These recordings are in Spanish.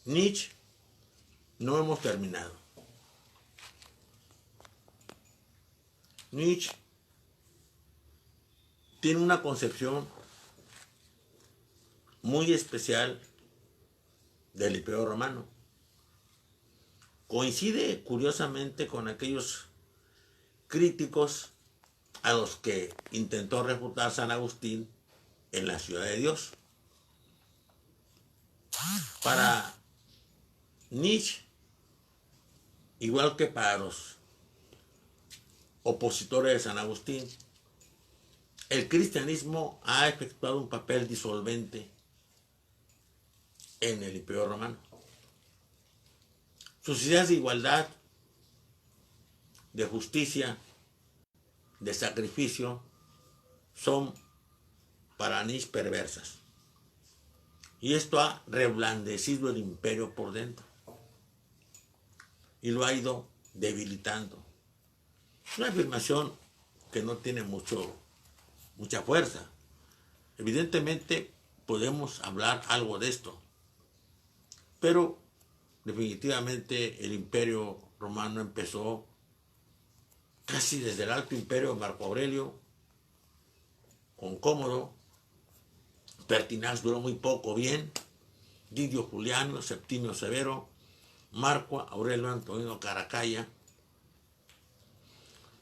Nietzsche no hemos terminado. Nietzsche tiene una concepción muy especial del Imperio Romano. Coincide curiosamente con aquellos críticos a los que intentó refutar San Agustín en la Ciudad de Dios. Para Nietzsche, igual que para los opositores de San Agustín, el cristianismo ha efectuado un papel disolvente en el Imperio Romano. Sus ideas de igualdad, de justicia, de sacrificio, son para Nietzsche perversas. Y esto ha reblandecido el imperio por dentro y lo ha ido debilitando. Es una afirmación que no tiene mucha fuerza. Evidentemente podemos hablar algo de esto, pero definitivamente el Imperio Romano empezó casi desde el Alto Imperio de Marco Aurelio, con Cómodo. Pertinax duró muy poco bien, Didio Juliano, Septimio Severo, Marco Aurelio Antonino Caracalla,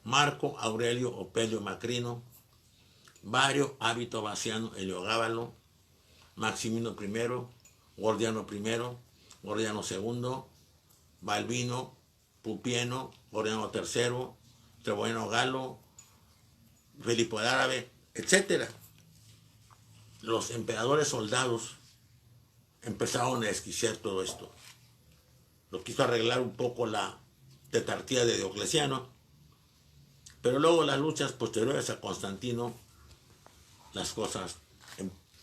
Marco Aurelio Opelio Macrino, Vario Hábito Baciano Heliogábalo, Maximino I, Gordiano I, Gordiano II, Balbino, Pupieno, Gordiano III, Treboniano Galo, Felipo el Árabe, etc. Los emperadores soldados empezaron a desquiciar todo esto. Lo quiso arreglar un poco la tetrarquía de Diocleciano, pero luego las luchas posteriores a Constantino, las cosas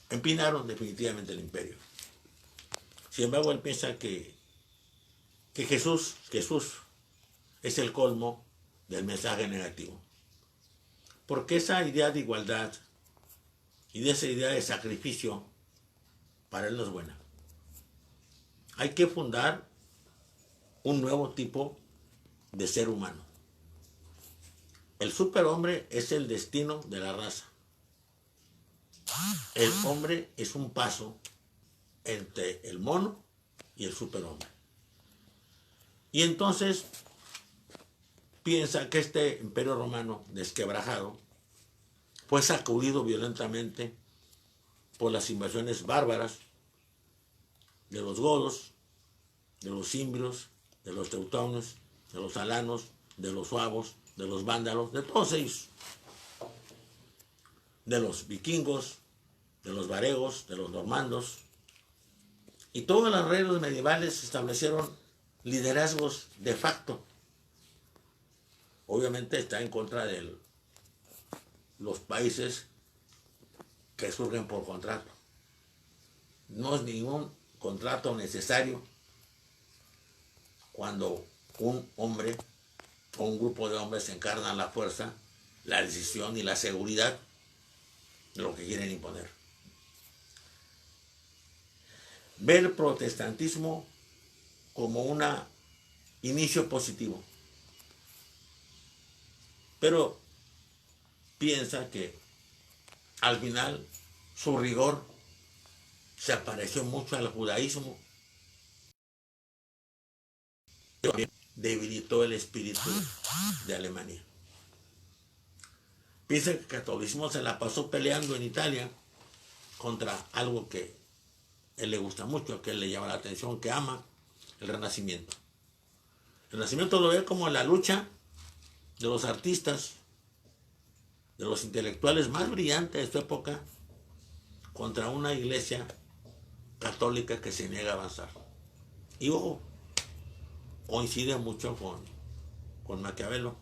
empinaron definitivamente el imperio. Sin embargo, él piensa que Jesús es el colmo del mensaje negativo. Porque esa idea de igualdad y de esa idea de sacrificio para él no es buena. Hay que fundar un nuevo tipo de ser humano. El superhombre es el destino de la raza. El hombre es un paso entre el mono y el superhombre. Y entonces piensa que este imperio romano desquebrajado fue sacudido violentamente por las invasiones bárbaras de los godos, de los cimbrios, de los teutones, de los alanos, de los suavos, de los vándalos, de todos ellos, de los vikingos, de los varegos, de los normandos. Y todos los reinos medievales establecieron liderazgos de facto. Obviamente está en contra de los países que surgen por contrato. No es ningún contrato necesario cuando un hombre o un grupo de hombres encarnan la fuerza, la decisión y la seguridad de lo que quieren imponer. Ve el protestantismo como un inicio positivo, pero piensa que al final su rigor se pareció mucho al judaísmo, debilitó el espíritu de Alemania. Piensa que el catolicismo se la pasó peleando en Italia contra algo que a él le gusta mucho, que a él le llama la atención, que ama, el Renacimiento. El Renacimiento lo ve como la lucha de los artistas, de los intelectuales más brillantes de su época, contra una iglesia católica que se niega a avanzar. Y ojo, coincide mucho con Maquiavelo.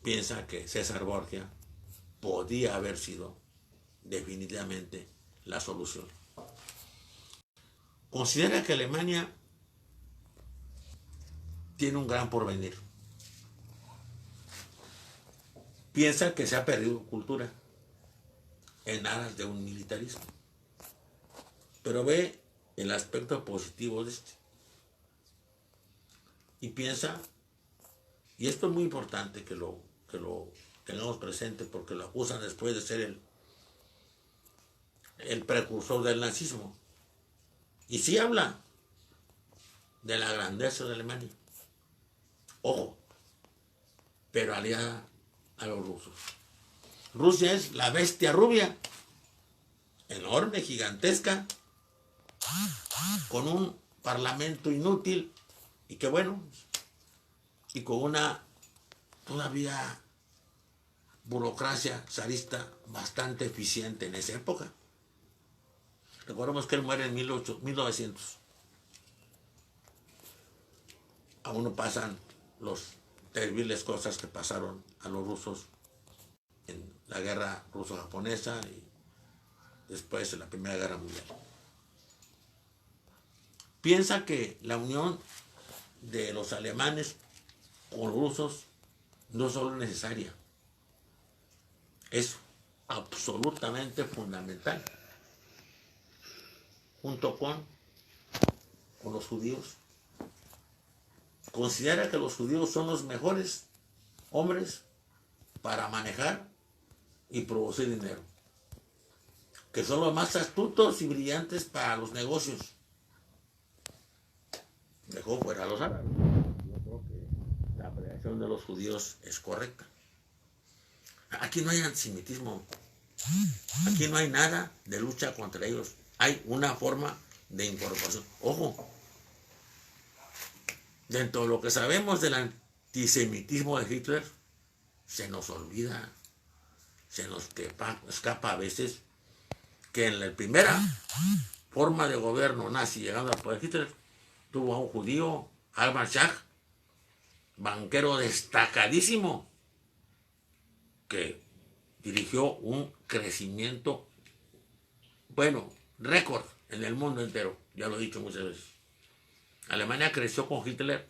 Piensa que César Borgia podía haber sido definitivamente la solución. Considera que Alemania tiene un gran porvenir. Piensa que se ha perdido cultura en aras de un militarismo. Pero ve el aspecto positivo de este. Y piensa, y esto es muy importante que lo tengamos presente, porque lo acusan después de ser el precursor del nazismo. Y sí habla de la grandeza de Alemania. Ojo, pero aliada a los rusos. Rusia es la bestia rubia, enorme, gigantesca, con un parlamento inútil y que bueno, y con una todavía burocracia zarista bastante eficiente en esa época. Recordemos que él muere en 1900. Aún no pasan los terribles cosas que pasaron a los rusos en la guerra ruso-japonesa y después en la Primera Guerra Mundial. Piensa que la unión de los alemanes con los rusos no solo es necesaria, es absolutamente fundamental, junto con los judíos. Considera que los judíos son los mejores hombres para manejar y producir dinero, que son los más astutos y brillantes para los negocios. Dejó fuera a los árabes. Yo creo que la apreciación de los judíos es correcta. Aquí no hay antisemitismo, aquí no hay nada de lucha contra ellos, hay una forma de incorporación. Ojo, dentro de lo que sabemos del antisemitismo de Hitler, se nos olvida, se nos escapa a veces que en la primera forma de gobierno nazi llegando al poder Hitler, tuvo a un judío, Albert Schach, banquero destacadísimo, que dirigió un crecimiento, bueno, récord en el mundo entero, ya lo he dicho muchas veces. Alemania creció con Hitler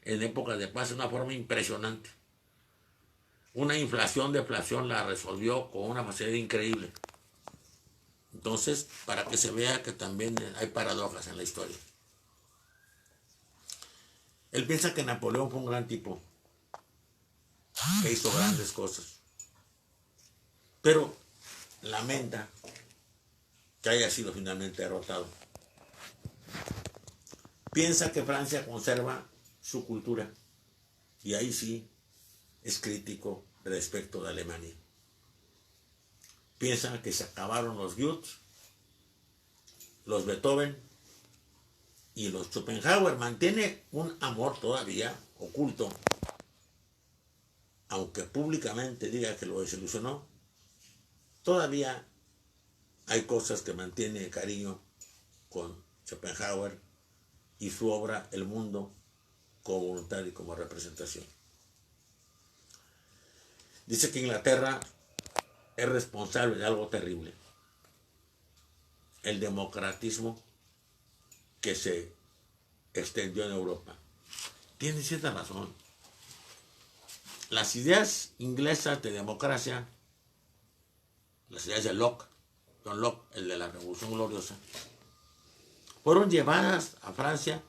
en épocas de paz de una forma impresionante. Una inflación, deflación la resolvió con una facilidad increíble. Entonces, para que se vea que también hay paradojas en la historia. Él piensa que Napoleón fue un gran tipo, que hizo grandes cosas. Pero lamenta que haya sido finalmente derrotado. Piensa que Francia conserva su cultura, y ahí sí es crítico respecto de Alemania. Piensa que se acabaron los Goethe, los Beethoven y los Schopenhauer. Mantiene un amor todavía oculto, aunque públicamente diga que lo desilusionó. Todavía hay cosas que mantiene cariño con Schopenhauer y su obra El Mundo como voluntad y como representación. Dice que Inglaterra es responsable de algo terrible: el democratismo que se extendió en Europa. Tiene cierta razón. Las ideas inglesas de democracia, las ideas de John Locke, el de la Revolución Gloriosa, fueron llevadas a Francia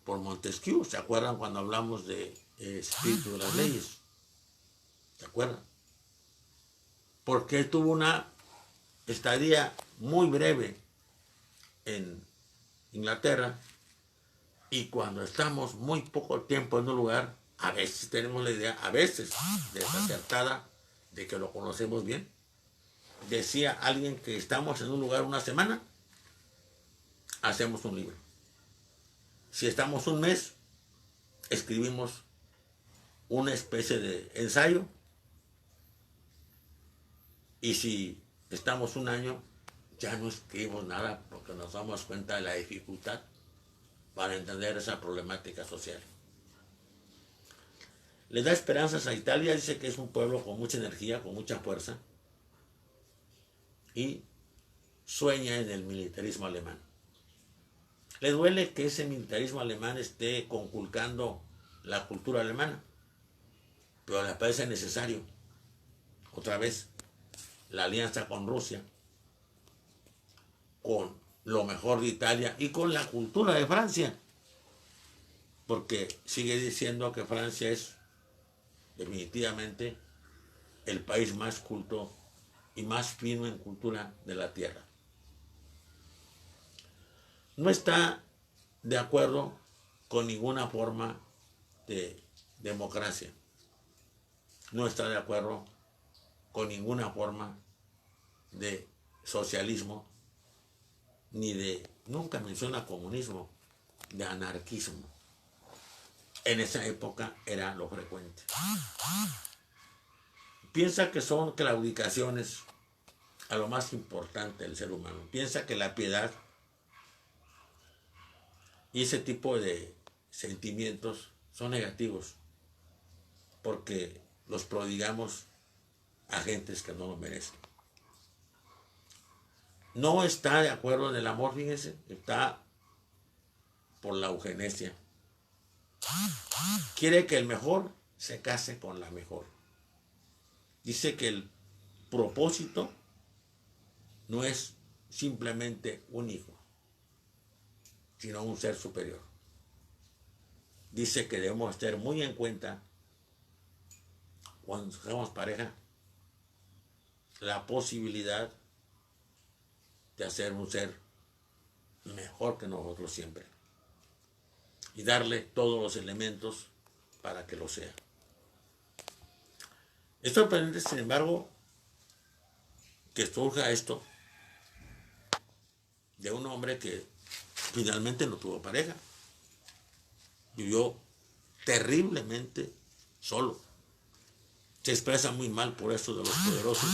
por Montesquieu. ¿Se acuerdan cuando hablamos de espíritu de las leyes? ¿Se acuerdan? Porque él tuvo una estadía muy breve en Inglaterra, y cuando estamos muy poco tiempo en un lugar, a veces tenemos la idea, a veces desacertada, de que lo conocemos bien. Decía alguien que estamos en un lugar una semana, hacemos un libro. Si estamos un mes, escribimos una especie de ensayo. Y si estamos un año, ya no escribimos nada, porque nos damos cuenta de la dificultad para entender esa problemática social. Le da esperanzas a Italia, dice que es un pueblo con mucha energía, con mucha fuerza, y sueña en el militarismo alemán. Le duele que ese militarismo alemán esté conculcando la cultura alemana, pero le parece necesario, otra vez, la alianza con Rusia, con lo mejor de Italia y con la cultura de Francia, porque sigue diciendo que Francia es definitivamente el país más culto y más fino en cultura de la tierra. No está de acuerdo con ninguna forma de democracia. No está de acuerdo con ninguna forma de socialismo, ni de, nunca menciona comunismo, de anarquismo. En esa época era lo frecuente. Piensa que son claudicaciones a lo más importante del ser humano. Piensa que la piedad y ese tipo de sentimientos son negativos porque los prodigamos a gentes que no lo merecen. No está de acuerdo en el amor, fíjense, está por la eugenesia. Quiere que el mejor se case con la mejor. Dice que el propósito no es simplemente un hijo, sino un ser superior. Dice que debemos tener muy en cuenta, cuando seamos pareja, la posibilidad de hacer un ser mejor que nosotros siempre y darle todos los elementos para que lo sea. Es sorprendente, sin embargo, que surja esto de un hombre que finalmente no tuvo pareja. Vivió terriblemente solo. Se expresa muy mal por eso de los poderosos,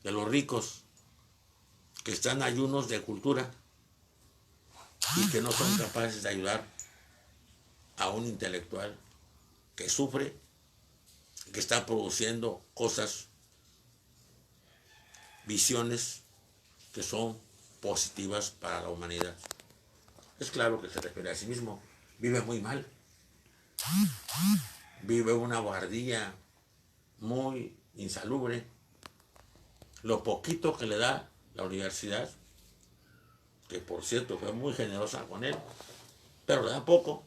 de los ricos, que están en ayunos de cultura y que no son capaces de ayudar a un intelectual que sufre, que está produciendo cosas, visiones que son positivas para la humanidad. Es claro que se refiere a sí mismo. Vive muy mal. Vive una bardía muy insalubre. Lo poquito que le da la universidad, que por cierto fue muy generosa con él, pero le da poco.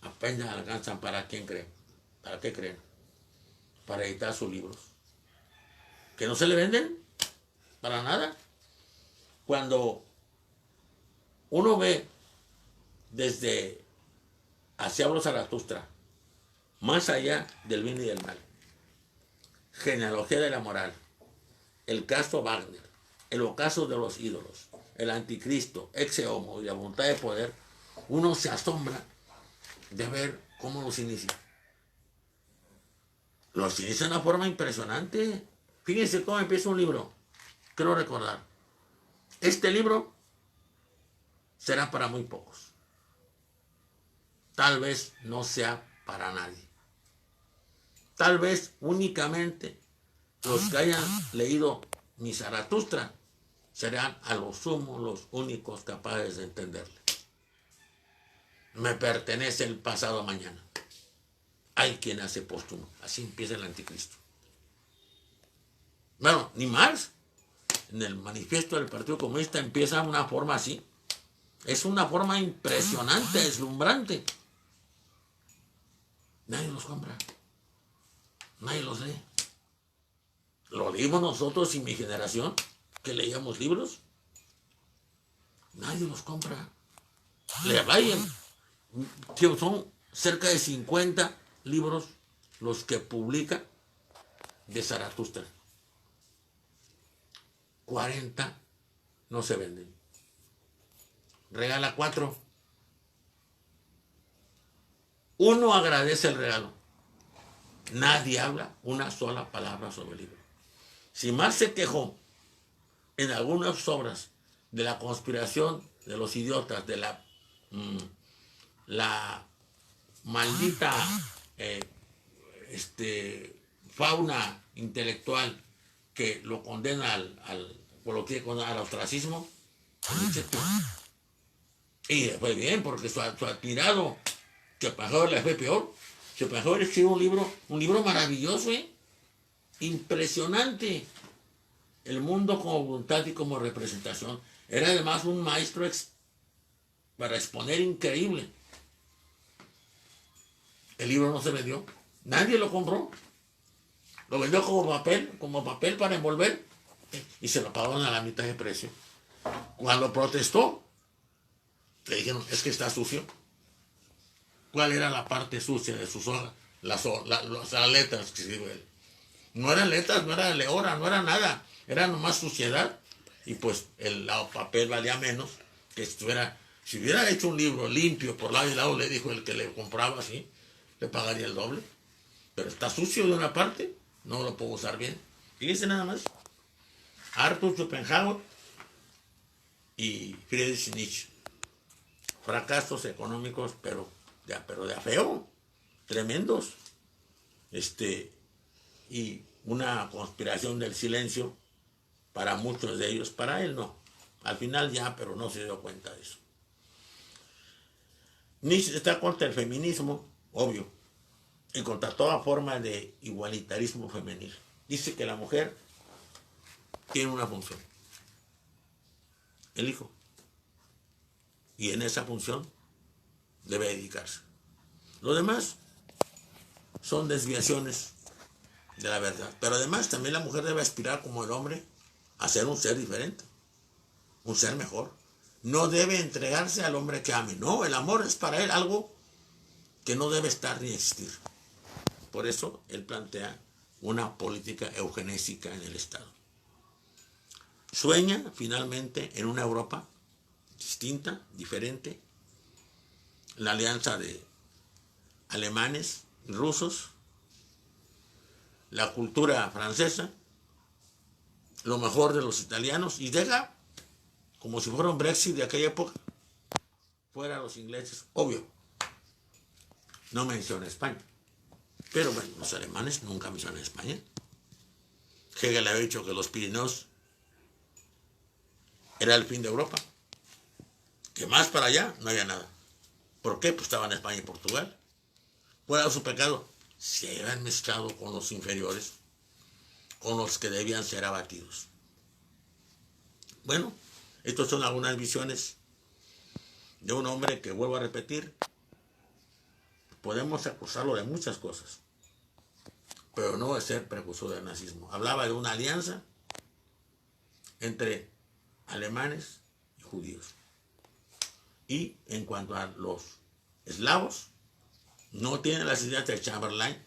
Apenas alcanzan para quién creen. ¿Para qué creen? Para editar sus libros. Que no se le venden para nada. Cuando uno ve desde hacia Zaratustra, más allá del bien y del mal, genealogía de la moral, el caso Wagner, el ocaso de los ídolos, el anticristo, ex homo y la voluntad de poder, uno se asombra de ver cómo los inicia. Los inicia de una forma impresionante. Fíjense cómo empieza un libro. Quiero recordar. Este libro será para muy pocos. Tal vez no sea para nadie. Tal vez únicamente los que hayan leído mi Zaratustra serán a lo sumo los únicos capaces de entenderle. Me pertenece el pasado mañana. Hay quien hace póstumo. Así empieza el anticristo. Bueno, ni Marx, en el manifiesto del Partido Comunista, empieza de una forma así. Es una forma impresionante, deslumbrante. Nadie los compra. Nadie los lee. Lo leímos nosotros y mi generación, que leíamos libros. Nadie los compra. Le vayan. Son cerca de 50 libros los que publica de Zaratustra. 40 no se venden. Regala 4. Uno agradece el regalo. Nadie habla una sola palabra sobre el libro. Si Marx se quejó en algunas obras de la conspiración de los idiotas, de la maldita fauna intelectual que lo condena por lo que al ostracismo, y fue bien, porque su admirado Schopenhauer le fue peor. Schopenhauer escribió un libro maravilloso, impresionante, el mundo como voluntad y como representación. Era además un maestro para exponer increíble. El libro no se vendió, nadie lo compró. Lo vendió como papel para envolver, y se lo pagaron a la mitad de precio. Cuando protestó, le dijeron, es que está sucio. ¿Cuál era la parte sucia de sus hojas? Las letras que escribió él. No eran letras, no era leora, no era nada. Era nomás suciedad. Y pues el papel valía menos que si hubiera hecho un libro limpio por lado y lado, le dijo el que le compraba así, le pagaría el doble. Pero está sucio de una parte, no lo puedo usar bien. Fíjense nada más. Arthur Schopenhauer y Friedrich Nietzsche. Fracasos económicos, pero de a feo, tremendos. Y una conspiración del silencio para muchos de ellos, para él no. Al final ya, pero no se dio cuenta de eso. Nietzsche está contra el feminismo, obvio, y contra toda forma de igualitarismo femenil. Dice que la mujer tiene una función, el hijo, y en esa función debe dedicarse. Lo demás son desviaciones de la verdad. Pero además también la mujer debe aspirar como el hombre a ser un ser diferente, un ser mejor. No debe entregarse al hombre que ame. No, el amor es para él algo que no debe estar ni existir. Por eso él plantea una política eugenésica en el Estado. Sueña finalmente en una Europa distinta, diferente, la alianza de alemanes y rusos, la cultura francesa, lo mejor de los italianos, y deja, como si fuera un Brexit de aquella época, fuera los ingleses, obvio. No menciona España. Pero bueno, los alemanes nunca mencionan España. Hegel había dicho que los Pirineos era el fin de Europa. Que más para allá no había nada. ¿Por qué? Pues estaban España y Portugal. ¿Cuál era su pecado? Se habían mezclado con los inferiores, con los que debían ser abatidos. Bueno, estas son algunas visiones de un hombre que, vuelvo a repetir, podemos acusarlo de muchas cosas, pero no de ser precursor del nazismo. Hablaba de una alianza entre alemanes y judíos. Y en cuanto a los eslavos, no tienen las ideas de Chamberlain,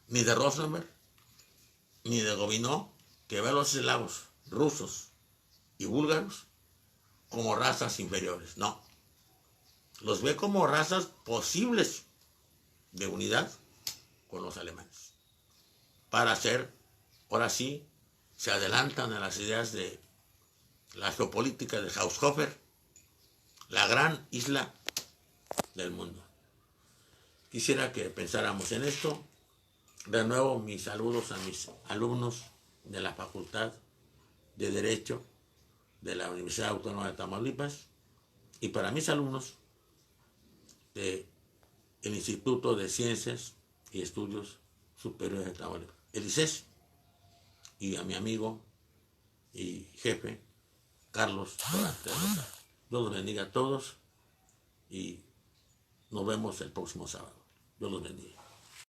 ni de Rosenberg, ni de Gobineau, que ve a los eslavos, rusos y búlgaros como razas inferiores. No, los ve como razas posibles de unidad con los alemanes. Para hacer, ahora sí, se adelantan a las ideas de la geopolítica de Haushofer, la gran isla del mundo. Quisiera que pensáramos en esto. De nuevo, mis saludos a mis alumnos de la Facultad de Derecho de la Universidad Autónoma de Tamaulipas y para mis alumnos del Instituto de Ciencias y Estudios Superiores de Tamaulipas, el ICES, y a mi amigo y jefe, Carlos Dorante. Dios los bendiga a todos y nos vemos el próximo sábado. Dios los bendiga.